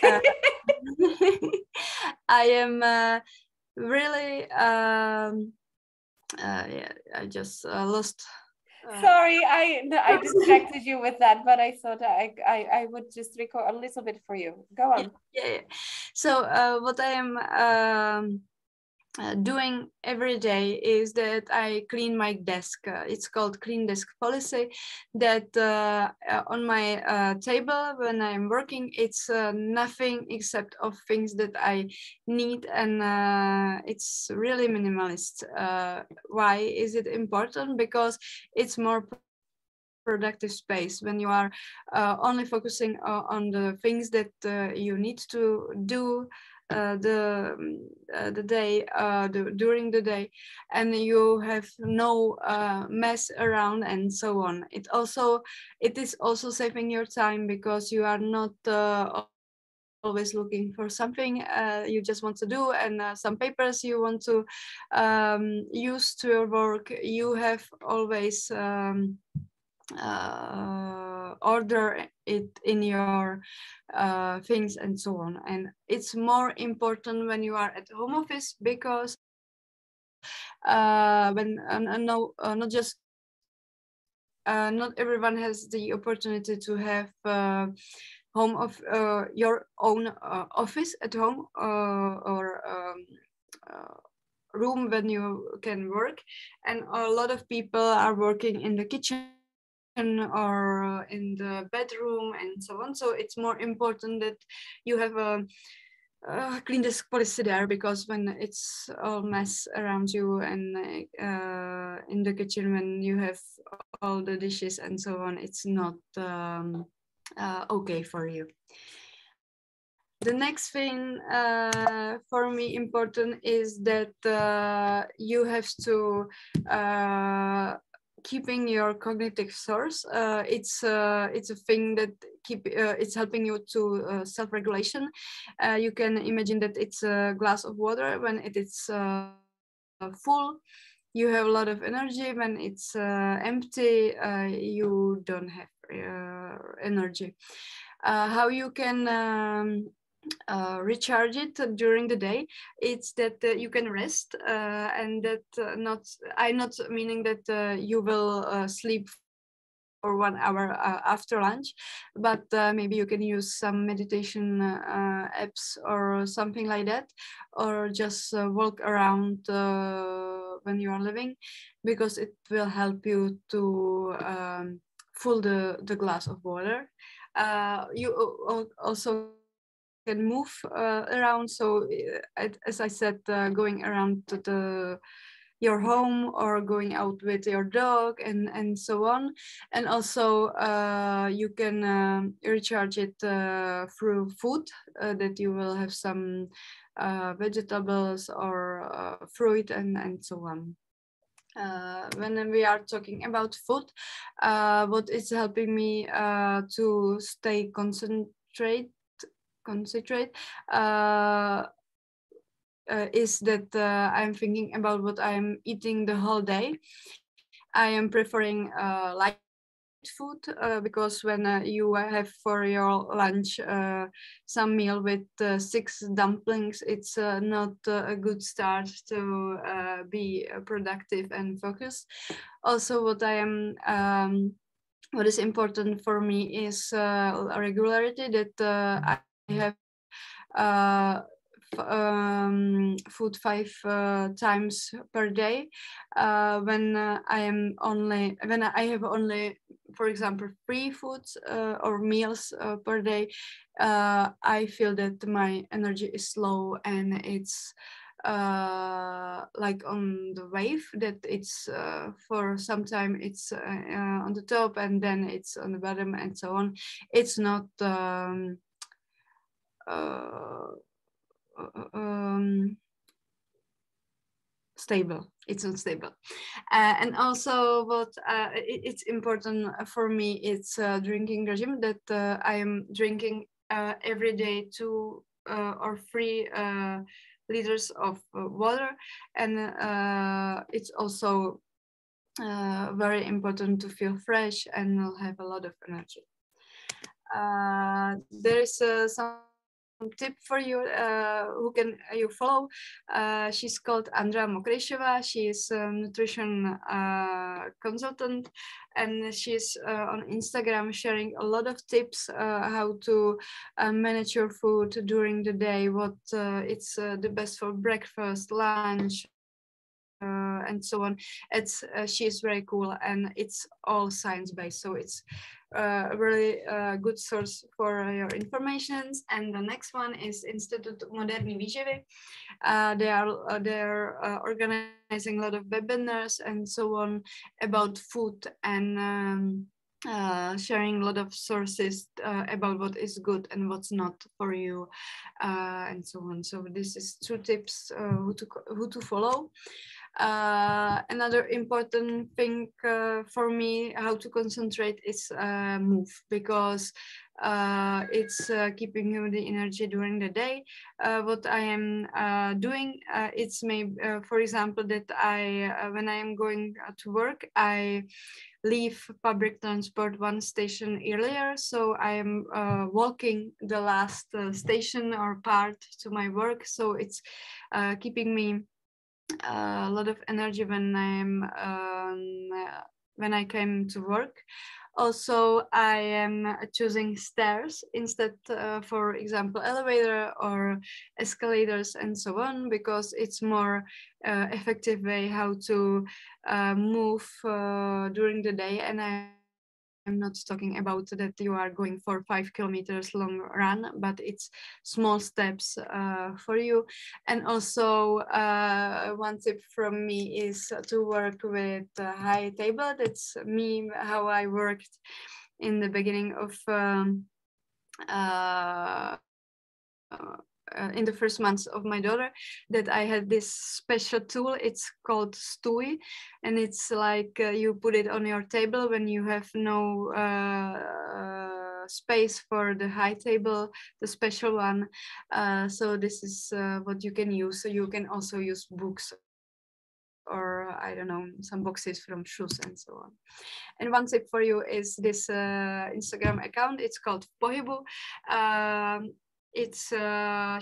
uh, I am really yeah, I just lost. Sorry, I distracted you with that, but I thought I would just record a little bit for you. Go on. Yeah. So what I am doing every day is that I clean my desk. It's called clean desk policy. That on my table when I'm working, it's nothing except of things that I need, and it's really minimalist. Why is it important? Because it's more productive space when you are only focusing on the things that you need to do the day during the day, and you have no mess around and so on. It is also saving your time because you are not always looking for something you just want to do, and some papers you want to use to your work. You have always order it in your things and so on. And it's more important when you are at home office, because when no not just not everyone has the opportunity to have home of your own office at home, or room when you can work. And a lot of people are working in the kitchen or in the bedroom and so on. So it's more important that you have a clean desk policy there, because when it's all mess around you, and in the kitchen when you have all the dishes and so on, it's not okay for you. The next thing for me important is that you have to keeping your cognitive source. It's a thing that it's helping you to self-regulation. You can imagine that it's a glass of water. When it is full, you have a lot of energy. When it's empty, you don't have energy. How you can recharge it during the day? It's that you can rest, and that I'm not meaning that you will sleep for 1 hour after lunch, but maybe you can use some meditation apps or something like that, or just walk around when you are living, because it will help you to fill the glass of water. You also can move around. So as I said, going around your home, or going out with your dog, and so on. And also you can recharge it through food, that you will have some vegetables or fruit and so on. When we are talking about food, what is helping me to stay concentrate is that I'm thinking about what I'm eating the whole day. I am preferring light food, because when you have for your lunch some meal with 6 dumplings, it's not a good start to be productive and focused. Also, what is important for me is regularity, that I have food 5 times per day. When I have only, for example, 3 foods or meals per day, I feel that my energy is low, and it's like on the wave, that it's for some time it's on the top, and then it's on the bottom, and so on. It's not stable. It's not stable. And also it's important for me, it's drinking regime, that I am drinking every day 2 or 3 liters of water. And it's also very important to feel fresh and have a lot of energy. there is some tip for you who can you follow. She's called Andrea Mokresheva. She is a nutrition consultant, and she's on Instagram sharing a lot of tips how to manage your food during the day, what it's the best for breakfast, lunch, and so on. It's she is very cool, and it's all science-based, so it's a really good source for your informations. And the next one is Institut Moderní výživy. They're organizing a lot of webinars and so on about food, and sharing a lot of sources about what is good and what's not for you, and so on. So this is 2 tips who to follow. Another important thing for me how to concentrate is move, because it's keeping you the energy during the day. What I am doing, it's maybe for example that I when I am going to work, I leave public transport 1 station earlier, so I am walking the last station or part to my work, so it's keeping me a lot of energy when I came to work. Also, I am choosing stairs instead, for example, elevator or escalators and so on, because it's more effective way how to move during the day. And I'm not talking about that you are going for 5 kilometers long run, but it's small steps for you. And also 1 tip from me is to work with a high table. That's me, how I worked in the beginning of in the first months of my daughter, that I had this special tool. It's called Stui, and it's like you put it on your table when you have no space for the high table, the special one. So this is what you can use. So you can also use books, or I don't know, some boxes from shoes and so on. And 1 tip for you is this Instagram account. It's called Pohybu. It's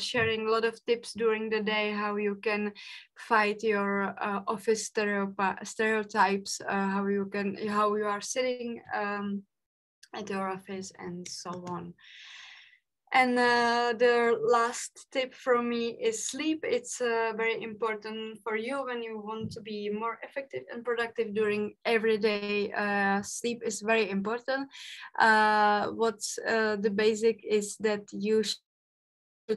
sharing a lot of tips during the day, how you can fight your office stereotypes, how you are sitting at your office and so on. And the last tip from me is sleep. It's very important for you when you want to be more effective and productive during every day. Sleep is very important. What's the basic is that you should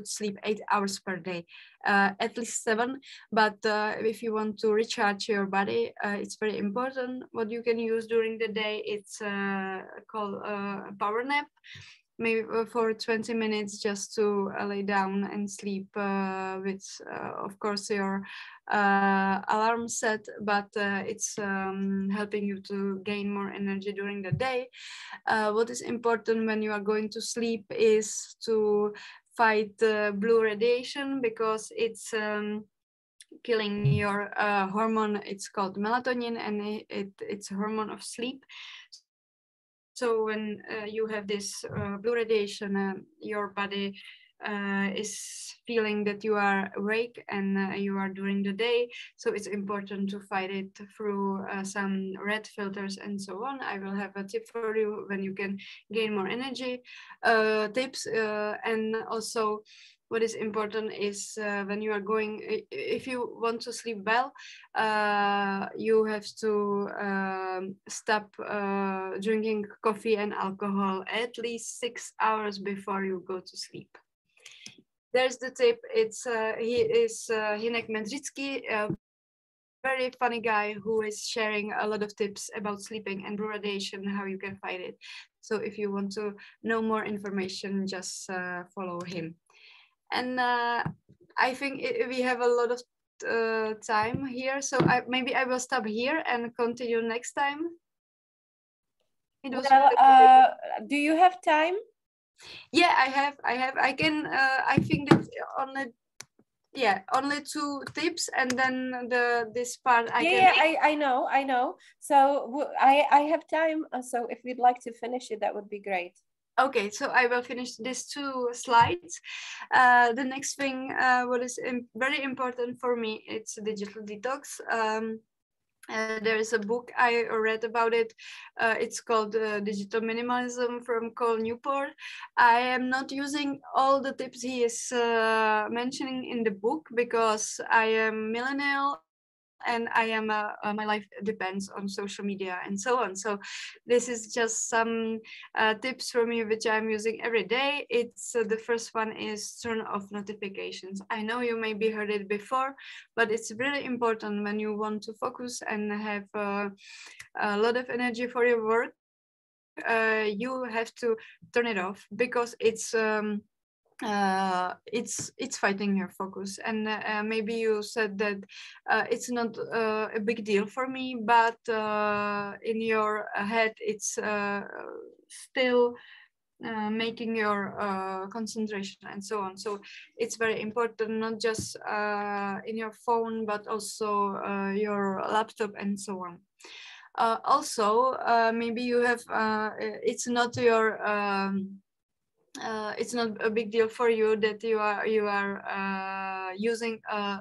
sleep 8 hours per day, at least 7. But if you want to recharge your body, it's very important. What you can use during the day, it's called a power nap, maybe for 20 minutes, just to lay down and sleep with, of course, your alarm set, but it's helping you to gain more energy during the day. What is important when you are going to sleep is to fight blue radiation, because it's killing your hormone. It's called melatonin, and it's a hormone of sleep. So when you have this blue radiation, your body is feeling that you are awake and you are during the day. So it's important to fight it through some red filters and so on. I will have a tip for you when you can gain more energy tips. And also what is important is when you are going, if you want to sleep well, you have to stop drinking coffee and alcohol at least 6 hours before you go to sleep. There's the tip. It's he is Hinek Medritsky, a very funny guy who is sharing a lot of tips about sleeping and blue radiation, how you can fight it. So if you want to know more information, just follow him. And I think we have a lot of time here, so maybe I will stop here and continue next time. Well, do you have time? Yeah, I have. I can. I think that only 2 tips, and then this part I can. Yeah, I know. So I have time. So if you'd like to finish it, that would be great. Okay, so I will finish these 2 slides. The next thing, what is very important for me, it's digital detox. There is a book I read about it. It's called Digital Minimalism from Cole Newport. I am not using all the tips he is mentioning in the book because I am millennial and I am my life depends on social media and so on. So this is just some tips for me which I'm using every day. It's the first one is turn off notifications. I know you maybe heard it before, but it's really important when you want to focus and have a lot of energy for your work. You have to turn it off because it's fighting your focus. And maybe you said that it's not a big deal for me, but in your head it's still making your concentration and so on. So it's very important, not just in your phone, but also your laptop and so on. Also, maybe you have, it's not your, it's not a big deal for you that you are using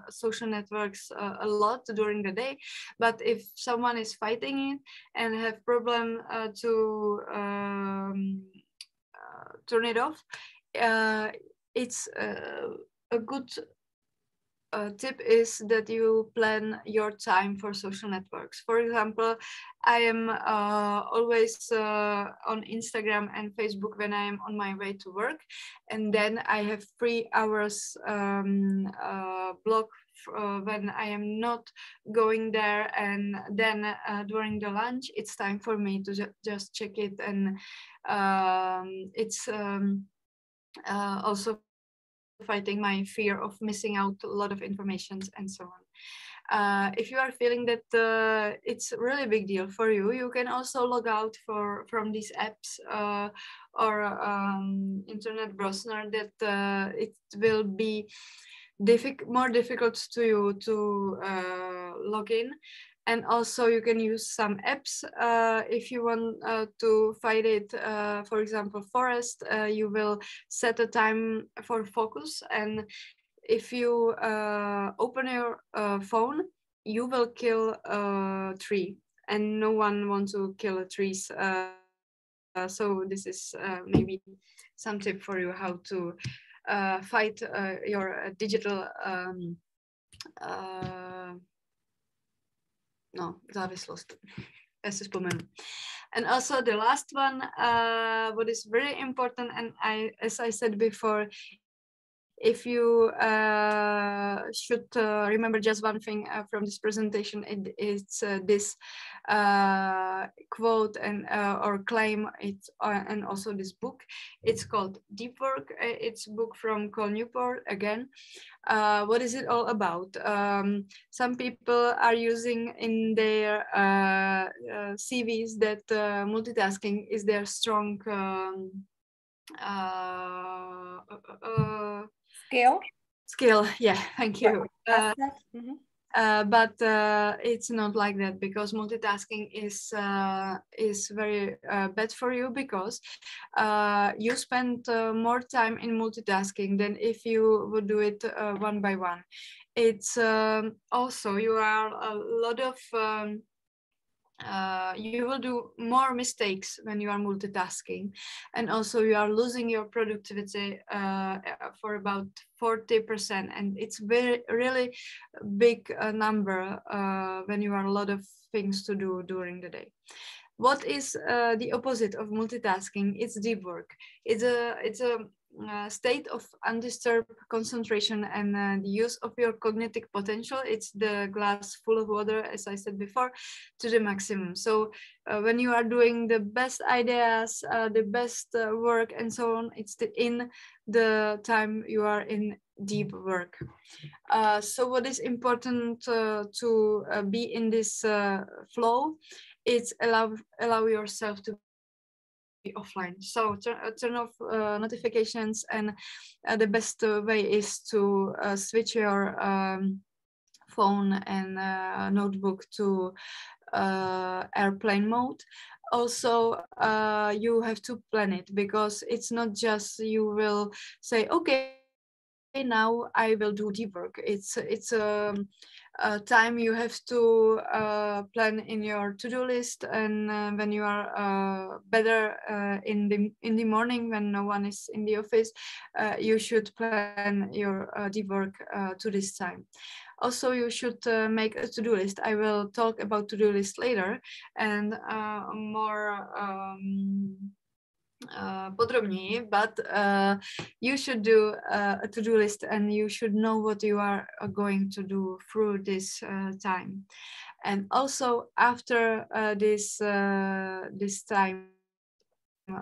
social networks a lot during the day, but if someone is fighting it and have problem to turn it off, it's a good tip is that you plan your time for social networks. For example, I am always on Instagram and Facebook when I am on my way to work, and then I have 3 hours block when I am not going there, and then during the lunch it's time for me to just check it, and it's also fighting my fear of missing out a lot of information and so on. If you are feeling that it's a really big deal for you, you can also log out from these apps or internet browser that it will be more difficult to you to log in. And also you can use some apps if you want to fight it. For example, Forest, you will set a time for focus, and if you open your phone, you will kill a tree, and no one wants to kill trees. So this is maybe some tip for you how to fight your digital no, závislost. Já si vzpomenu. And also the last one, what is very important, and as I said before, if you should remember just one thing from this presentation, it's this quote and or claim, it's and also this book. It's called Deep Work. It's a book from Cole Newport again. What is it all about? Some people are using in their CVs that multitasking is their strong skill. Yeah, thank you. But it's not like that, because multitasking is very bad for you, because you spend more time in multitasking than if you would do it one by one. It's also, you are a lot of you will do more mistakes when you are multitasking, and also you are losing your productivity for about 40%, and it's really big number when you are a lot of things to do during the day. What is the opposite of multitasking? It's deep work. It's a state of undisturbed concentration and the use of your cognitive potential. It's the glass full of water, as I said before, to the maximum. So when you are doing the best ideas, the best work and so on, it's in the time you are in deep work. So what is important to be in this flow? It's allow yourself to be offline. So turn off notifications, and the best way is to switch your phone and notebook to airplane mode. also you have to plan it, because it's not just you will say, okay, now I will do deep work. It's a time you have to plan in your to-do list, and when you are better in the morning when no one is in the office, you should plan your deep work to this time. Also, you should make a to-do list. I will talk about to-do list later, and more podrobněji, but you should do a to-do list, and you should know what you are going to do through this time. And also after this time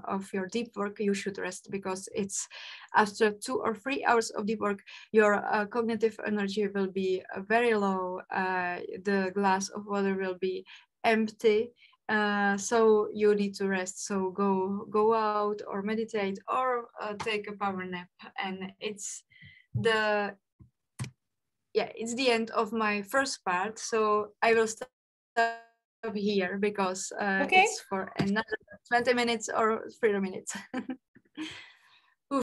of your deep work, you should rest, because it's after 2 or 3 hours of deep work, your cognitive energy will be very low. The glass of water will be empty, so you need to rest. So go out or meditate, or take a power nap. And it's the end of my first part. So I will stop here, because it's for another 20 minutes or 30 minutes.